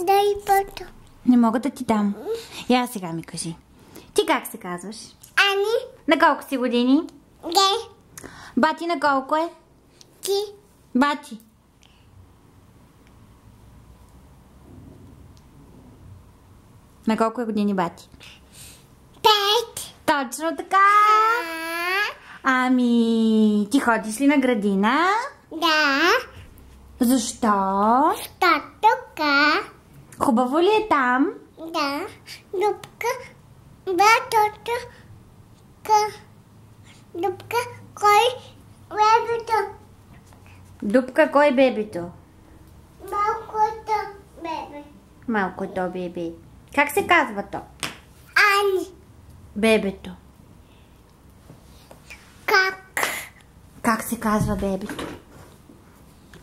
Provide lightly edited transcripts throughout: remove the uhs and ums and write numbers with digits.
Дай пото. Не мога да ти дам. Я сега ми кажи. Ти как се казваш? Ани. На колко си години? Ге. Бати на колко е? Ти. Бати. На колко е години бати? 5. Точно така! Ами, ти ходиш ли на градина? Да. Защо? Татука. Хубаво ли е там? Да. Дупка. Батото. Дупка. Кой? Бебето. Дупка, кой бебето? Малкото бебе. Малкото бебе. Как се казва то? Ани. Бебето. Как? Как се казва бебето?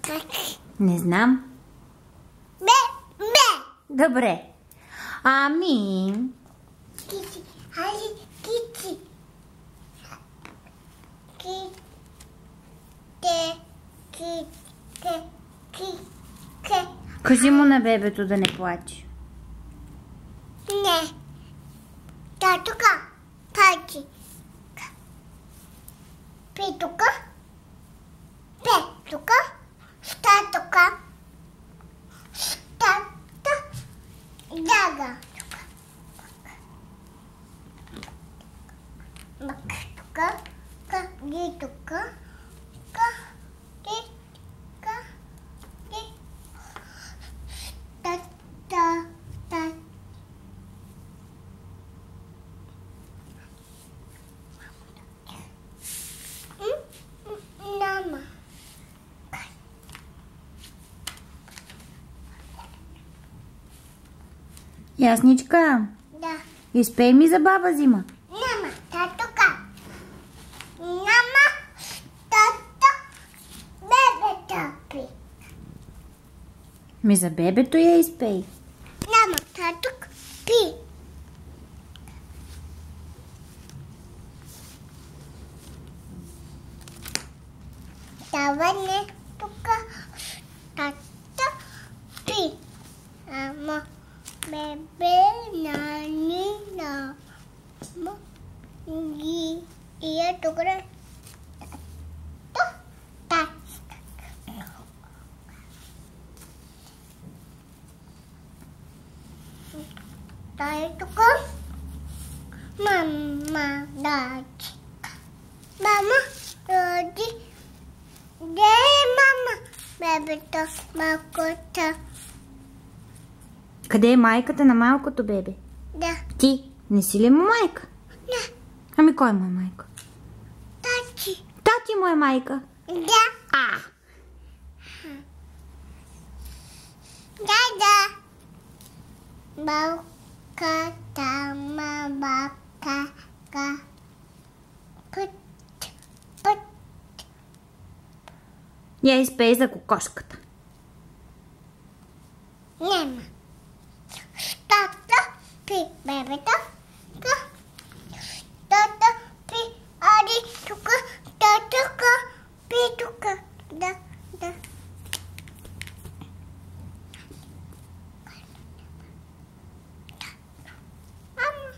Как? Не знам. Бе. Добре. Ами... Кити. Али. Кити. Ке. Кажи му на бебето да не плаче. Не. Татука. Пати. Питука. Петука. Статука. Стата. Дага. Мактука. Гитука. Мама. Ясничка, Да. изпей ми за баба Зима. Мама, татука. Мама, тата, бебето пи. Ми за бебето я изпей. Мама, татук пи. Даване тука, тата пи. Ама, бебе, нани, нама, ги, iya tukra. Ta. Tay tuka. Mama daci. Mama rodi. De mama. Бебето, малкото. Къде е майката на малкото бебе? Да. Ти, не си ли му майка? Не. Ами кой му е майка? Тати. Тати му е майка. Да. Да. Балката, бабка, път. Я изпей за кокошката. Няма. Стата пи бебето. Стата пи ади тука. Татука пи тука. Да. Ама.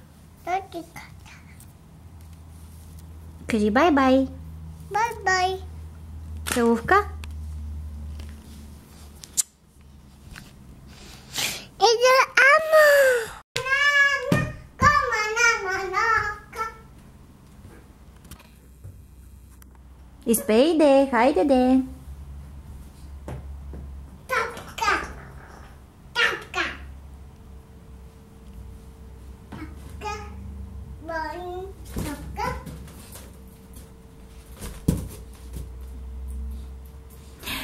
Татука. Кажи бай-бай. Бай-бай. Целувка. Ида ама. Изпей де, хайде де. Тапка. Бой. Тапка.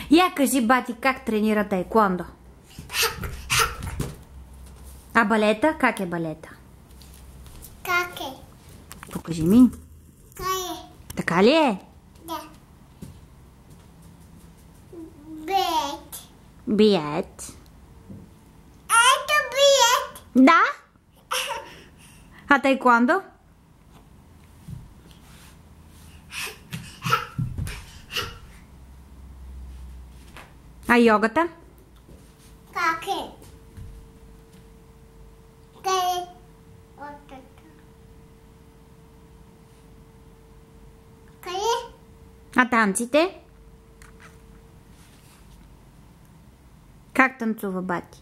Я кажи бати как тренира таеквондо. А балета? Как е балета? Как е? Покажи ми. Кай е? Така ли е? Да. Бет. Биет. Ето биет. Да? А таеквондо? А йогата? Как е? А танците? Как танцува бати?